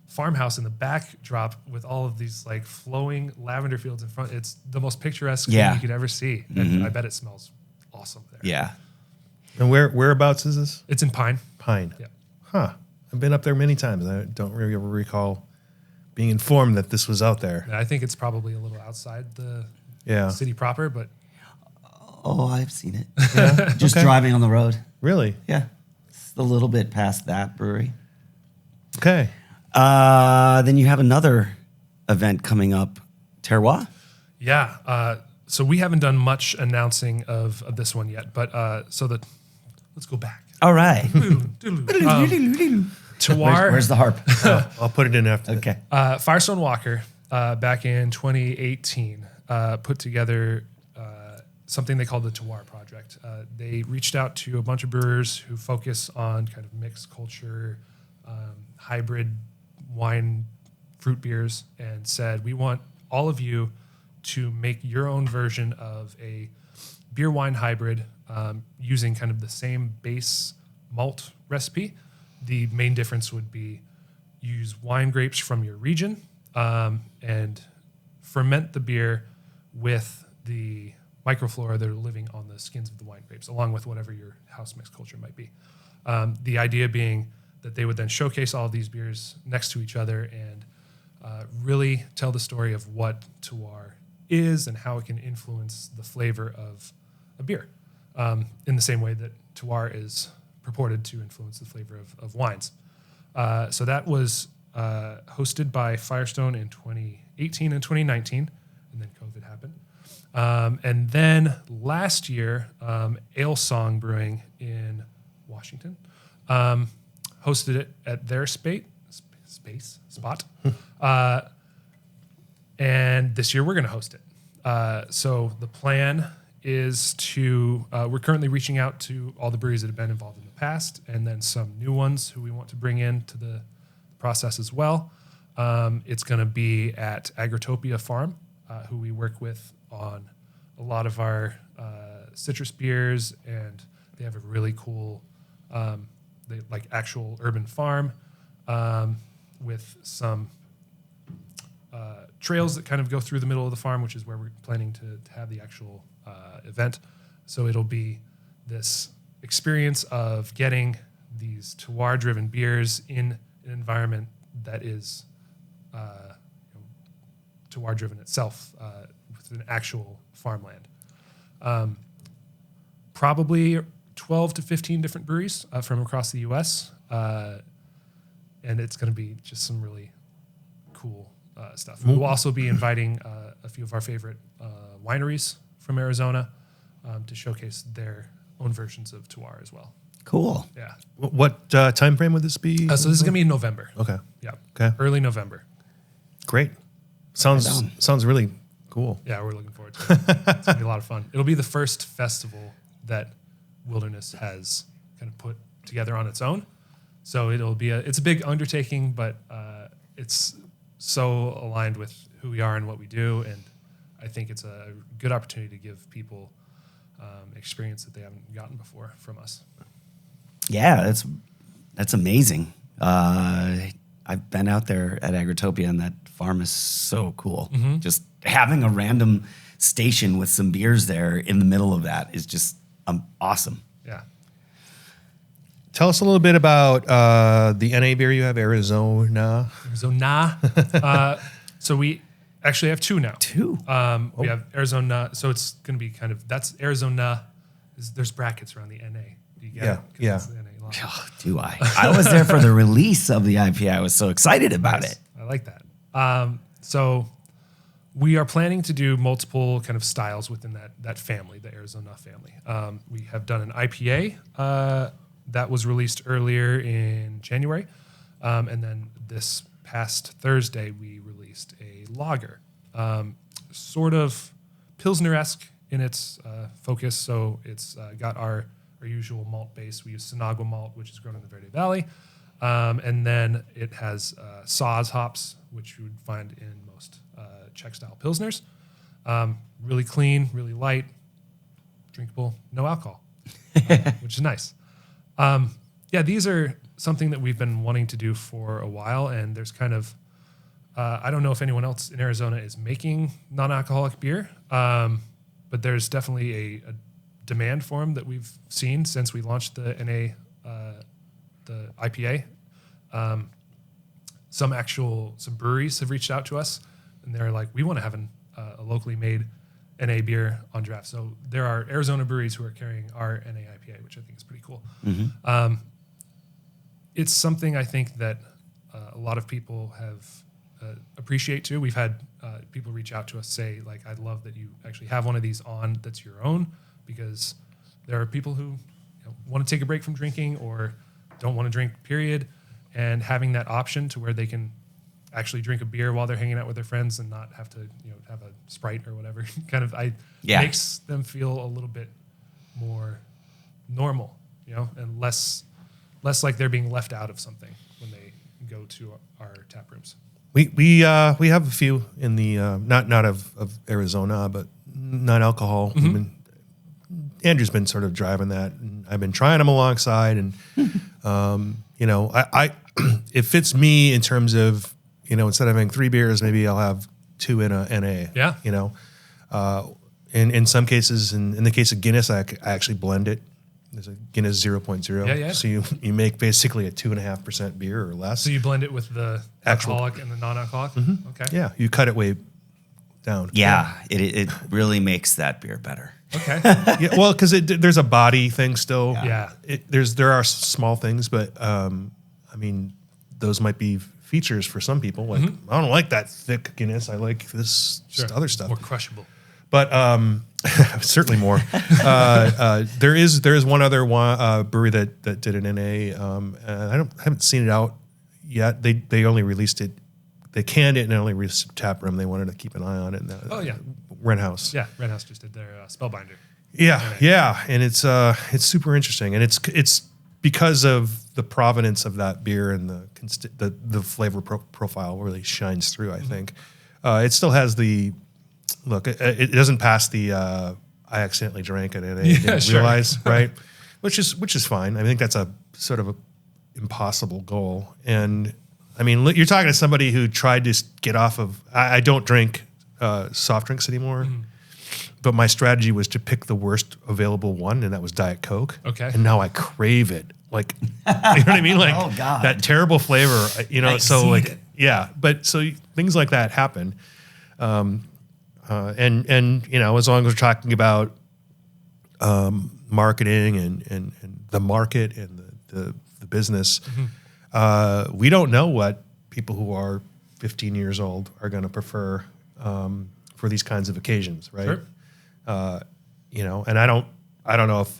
farmhouse in the backdrop with all of these like flowing lavender fields in front. It's the most picturesque thing you could ever see. And I bet it smells awesome there. Yeah. And whereabouts is this? It's in Pine. Pine. Yeah. Huh. I've been up there many times. I don't really ever recall being informed that this was out there. I think it's probably a little outside the city proper, but oh, I've seen it. Yeah. Just driving on the road. Really? Yeah. It's a little bit past that brewery. Okay. Then you have another event coming up, Terroir. Yeah. So we haven't done much announcing of this one yet, but let's go back. All right. Terroir. Where's the harp? I'll put it in after. Okay. Firestone Walker, back in 2018, put together something they called the Terroir Project. They reached out to a bunch of brewers who focus on kind of mixed culture, hybrid wine, fruit beers, and said, we want all of you to make your own version of a beer wine hybrid using kind of the same base malt recipe. The main difference would be use wine grapes from your region and ferment the beer with the microflora that are living on the skins of the wine grapes, along with whatever your house mixed culture might be. The idea being that they would then showcase all of these beers next to each other and really tell the story of what terroir is and how it can influence the flavor of a beer, in the same way that terroir is purported to influence the flavor of wines. So that was hosted by Firestone in 2018 and 2019, and then COVID happened. And then last year, Ale Song Brewing in Washington hosted it at their spot. And this year we're going to host it. So the plan is to, we're currently reaching out to all the breweries that have been involved in the past, and then some new ones who we want to bring into the process as well. It's going to be at Agritopia Farm, who we work with on a lot of our citrus beers, and they have a really cool, like actual urban farm with some trails that kind of go through the middle of the farm, which is where we're planning to have the actual event. So it'll be this experience of getting these terroir-driven beers in an environment that is terroir-driven itself with an actual farmland. Probably 12 to 15 different breweries from across the U.S., and it's going to be just some really cool stuff. We'll also be inviting a few of our favorite wineries from Arizona to showcase their own versions of terroir as well. Cool. Yeah. What time frame would this be? So this is going to be in November. Okay. Yeah. Okay. Early November. Great. Sounds really cool. Yeah, we're looking forward to it. It's going to be a lot of fun. It'll be the first festival that Wilderness has kind of put together on its own. So it's a big undertaking, but it's so aligned with who we are and what we do. And I think it's a good opportunity to give people experience that they haven't gotten before from us. Yeah, that's amazing. I've been out there at Agritopia, and that farm is so cool. Just having a random station with some beers there in the middle of that is just awesome. Yeah. Tell us a little bit about the NA beer you have, Arizona. So we actually have two now. Two? We have Arizona. So it's going to be that's Arizona. There's brackets around the NA. Do you get it? 'Cause Yeah. it's the NA line. Oh, do I? I was there for the release of the IPA. I was so excited about it. I like that. So we are planning to do multiple kind of styles within that family, the Arizona family. We have done an IPA that was released earlier in January. And then this past Thursday, we released a lager, sort of Pilsner-esque in its focus. So it's got our usual malt base. We use Sinagua malt, which is grown in the Verde Valley. And then it has Saaz hops, which you would find in most Czech-style Pilsners. Really clean, really light, drinkable, no alcohol, which is nice. These are something that we've been wanting to do for a while, and there's kind of, I don't know if anyone else in Arizona is making non-alcoholic beer, but there's definitely a demand for them that we've seen since we launched the NA, the IPA. Some breweries have reached out to us, and they're like, we want to have a locally made NA beer on draft. So there are Arizona breweries who are carrying our NA IPA, which I think is pretty cool. It's something I think that a lot of people have appreciate too. We've had people reach out to us say, like, I'd love that you actually have one of these on that's your own, because there are people who want to take a break from drinking or don't want to drink, period. And having that option to where they can actually drink a beer while they're hanging out with their friends and not have to, have a Sprite or whatever makes them feel a little bit more normal, and less like they're being left out of something when they go to our tap rooms. We have a few in the not of Arizona, but non-alcohol. Andrew's been sort of driving that, and I've been trying them alongside, and I it fits me in terms of instead of having 3 beers, maybe I'll have 2 in a NA. Yeah. In some cases, in the case of Guinness, I actually blend it. There's a Guinness 0.0. Yeah. So you make basically a 2.5% beer or less. So you blend it with the alcoholic and the non-alcoholic? Okay. Yeah, you cut it way down. Yeah, it really makes that beer better. Okay. Yeah, well, because there's a body thing still. Yeah. There are small things, but those might be features for some people. Like, I don't like that thick Guinness. I like this other stuff. More crushable. But certainly more. There is one other brewery that did an NA. And I haven't seen it out yet. They only released it. They canned it and only released it tap room. They wanted to keep an eye on it. Rent Haus. Yeah, Rent Haus just did their Spellbinder. Yeah, and it's super interesting, and it's because of the provenance of that beer and the flavor profile really shines through. I think it still has the look. It doesn't pass the I accidentally drank it and I didn't realize, right? Which is fine. I think that's a sort of a impossible goal. And I mean, you're talking to somebody who tried to get off of. I don't drink soft drinks anymore. But my strategy was to pick the worst available one, and that was Diet Coke. Okay. And now I crave it. Like, you know what I mean? Like, oh, God. that terrible flavor, But so things like that happen. And as long as we're talking about marketing and the market and the business, we don't know what people who are 15 years old are going to prefer for these kinds of occasions, right? Sure. And I don't know if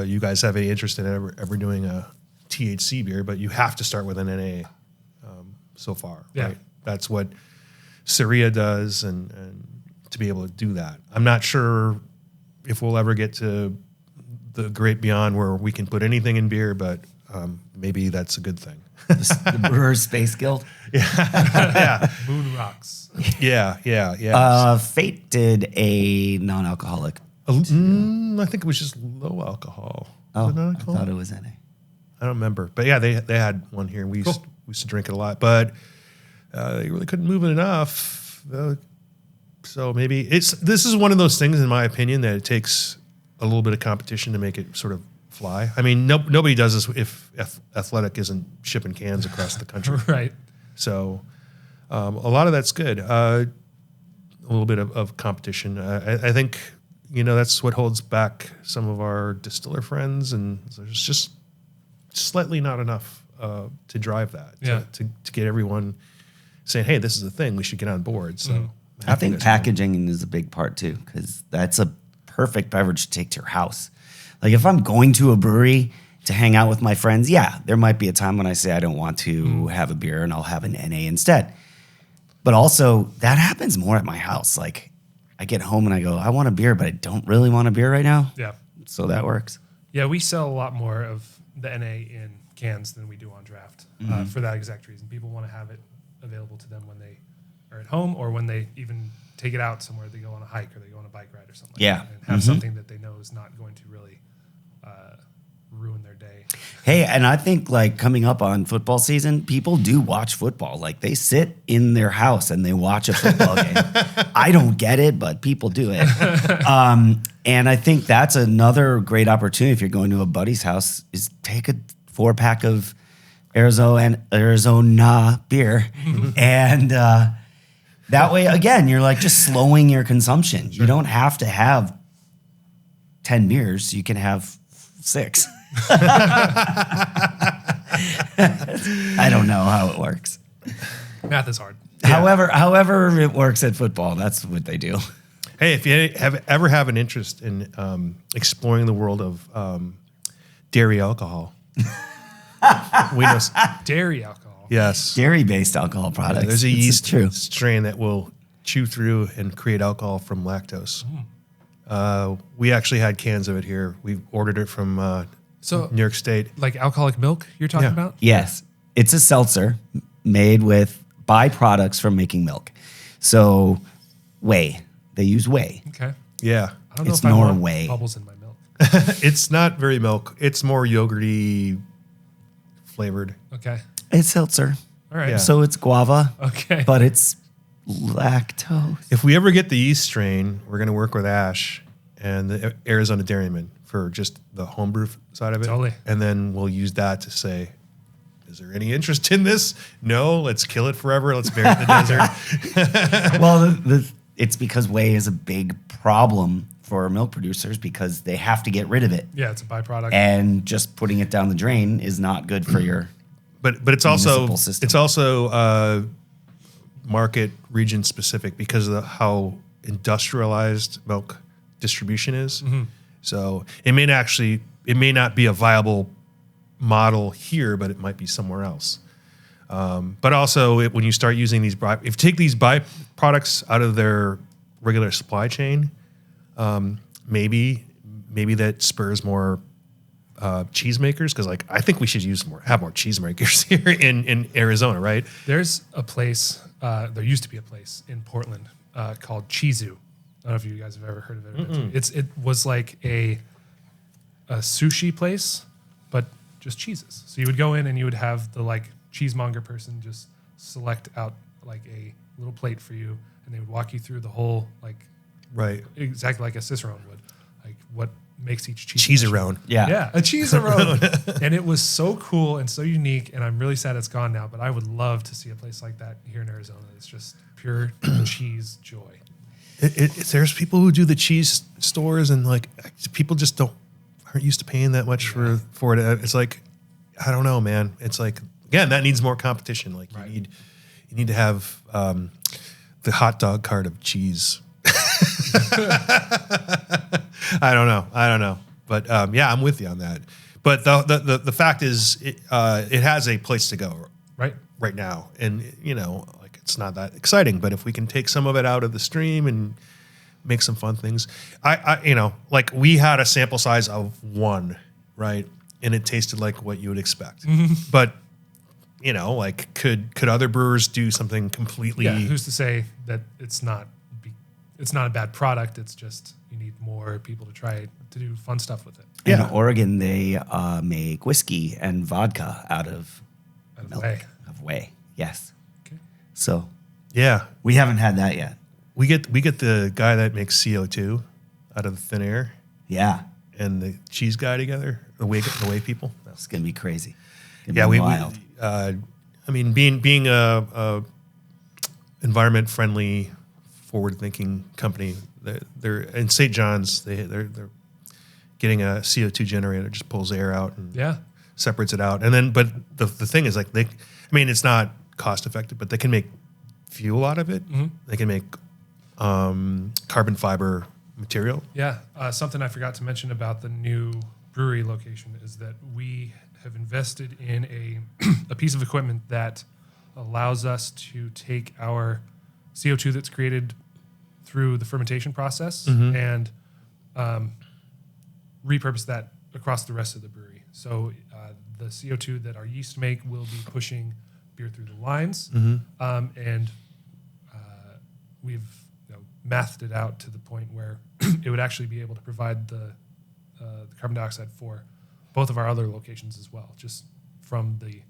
you guys have any interest in ever doing a THC beer, but you have to start with an NA so far. Yeah. Right? That's what Syria does, and to be able to do that. I'm not sure if we'll ever get to the great beyond where we can put anything in beer, but maybe that's a good thing. The Brewers Space Guild. Yeah. Moon rocks. Yeah. Fate did a non-alcoholic. I think it was just low alcohol. Oh, Was it I non-alcohol? thought it was NA. I don't remember, but yeah, they had one here. We used to drink it a lot, but they really couldn't move it enough. So maybe this is one of those things, in my opinion, that it takes a little bit of competition to make it sort of fly. I mean, nobody does this if Athletic isn't shipping cans across the country, Right. So a lot of that's good. A little bit of competition. I think that's what holds back some of our distiller friends, and there's just slightly not enough to drive that. Yeah. To get everyone saying, "Hey, this is a thing. We should get on board." So I think packaging is a big part too, because that's a perfect beverage to take to your house. Like if I'm going to a brewery to hang out with my friends, yeah, there might be a time when I say I don't want to have a beer and I'll have an NA instead. But also that happens more at my house. Like I get home and I go, I want a beer, but I don't really want a beer right now. Yeah. So that works. Yeah, we sell a lot more of the NA in cans than we do on draft for that exact reason. People want to have it available to them when they are at home or when they even take it out somewhere. They go on a hike or they go on a bike ride or something like that. And have something that they know is not going to really ruin their day. Hey, and I think like coming up on football season, people do watch football. Like they sit in their house and they watch a football game. I don't get it, but people do it. And I think that's another great opportunity if you're going to a buddy's house is take a 4-pack of Arizona beer. And that way, again, you're like just slowing your consumption. Sure. You don't have to have 10 beers. You can have 6. I don't know how it works. Math is hard. Yeah. However it works at football, that's what they do. Hey, if you ever have an interest in exploring the world of dairy alcohol, we know Dairy alcohol. yes, Dairy-based alcohol products. there's a This is true. strain that will chew through and create alcohol from lactose. We actually had cans of it here. We ordered it from New York State. Like alcoholic milk you're talking about? Yes. It's a seltzer made with byproducts from making milk. So whey. They use whey. Okay. Yeah, I don't know It's if I want Norway. bubbles in my milk. it's not very milk. It's more yogurty flavored. Okay. It's seltzer. All right. Yeah. So it's guava, Okay. but it's lactose. If we ever get the yeast strain, we're going to work with Ash and the Arizona Dairyman for just the homebrew side of it. Totally. And then we'll use that to say, is there any interest in this? No, let's kill it forever. Let's bury it in the desert. Well, it's because whey is a big problem for milk producers because they have to get rid of it. Yeah, it's a byproduct. And just putting it down the drain is not good for your But it's also municipal system. it's also market region specific because of how industrialized milk distribution is. So it may not be a viable model here, but it might be somewhere else. But also when you start using these, if you take these byproducts out of their regular supply chain, maybe that spurs more cheesemakers, because like I think we should have more cheesemakers here in Arizona, right? There's a place, there used to be a place in Portland called Chizu. I don't know if you guys have ever heard of it. It was like a sushi place, but just cheeses. So you would go in and you would have the like cheesemonger person just select out like a little plate for you, and they would walk you through the whole like Right. exactly like a Cicerone would, like what makes each cheese. Cheese-a-rone. Yeah, a Cicerone. And it was so cool and so unique, and I'm really sad it's gone now, but I would love to see a place like that here in Arizona. It's just pure cheese joy. There's people who do the cheese stores, and like people just aren't used to paying that much for it. It's like, I don't know, man. It's like, again, that needs more competition. Like you need to have the hot dog cart of cheese. I don't know. But yeah, I'm with you on that. But the fact is, it has a place to go. Right. right now. And, like it's not that exciting, but if we can take some of it out of the stream and make some fun things, like we had a sample size of 1, right? And it tasted like what you would expect. But, like could other brewers do something completely? Yeah, who's to say that it's not a bad product? It's just you need more people to try to do fun stuff with it. In Oregon, they make whiskey and vodka out of milk. Whey. Yes. Okay. So yeah, we haven't had that yet. We get the guy that makes CO2 out of the thin air. Yeah. And the cheese guy together, the whey people. It's gonna be crazy. Wild. Being a environment friendly, forward thinking company, they're in St. John's. They're getting a CO2 generator, just pulls air out and separates it out. And then, but the thing is, like it's not cost effective, but they can make fuel out of it. They can make carbon fiber material. Yeah. Something I forgot to mention about the new brewery location is that we have invested in a piece of equipment that allows us to take our CO2 that's created through the fermentation process and repurpose that across the rest of the brewery. So the CO2 that our yeast make will be pushing beer through the lines, and we've mathed it out to the point where it would actually be able to provide the carbon dioxide for both of our other locations as well, just from the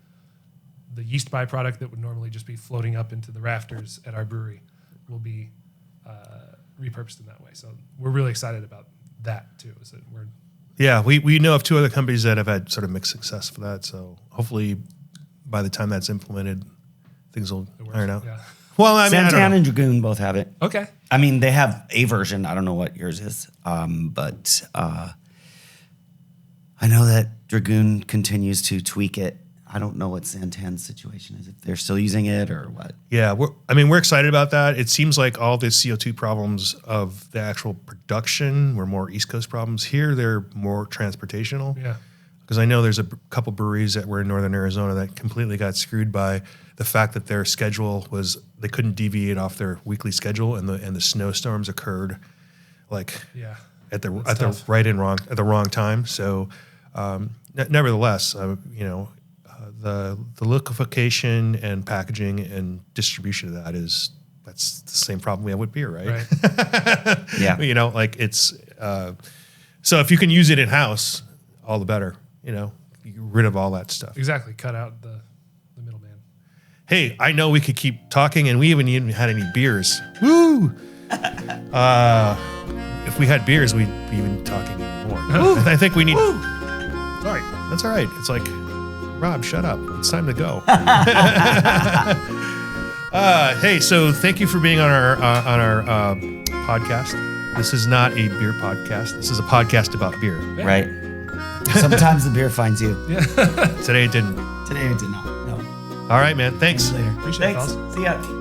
yeast byproduct that would normally just be floating up into the rafters at our brewery will be repurposed in that way. So we're really excited about that too. Is that we know of 2 other companies that have had sort of mixed success for that. So hopefully by the time that's implemented, things will iron out. Yeah. Well, Santan and Dragoon both have it. Okay. They have a version. I don't know what yours is, but I know that Dragoon continues to tweak it. I don't know what Santan's situation is, if they're still using it or what. Yeah, we're excited about that. It seems like all the CO2 problems of the actual production were more East Coast problems. Here, they're more transportational. Yeah. Because I know there's a couple breweries that were in northern Arizona that completely got screwed by the fact that their schedule was, they couldn't deviate off their weekly schedule, and the snowstorms occurred at the wrong time. So nevertheless, the liquefaction and packaging and distribution of that's the same problem we have with beer, right? Yeah. It's so if you can use it in house, all the better. You get rid of all that stuff. Exactly. Cut out the middleman. Hey, I know we could keep talking, and we haven't even had any beers. Woo! If we had beers, we'd be even talking more. I think we need. Sorry, that's all right. It's like, Rob, shut up. It's time to go. Hey, so thank you for being on our podcast. This is not a beer podcast. This is a podcast about beer. Yeah. Right. Sometimes the beer finds you. Yeah. Today it didn't. Today it did not. No. All right, man. Thanks. See you later. Appreciate it, Thanks. fellas. See ya.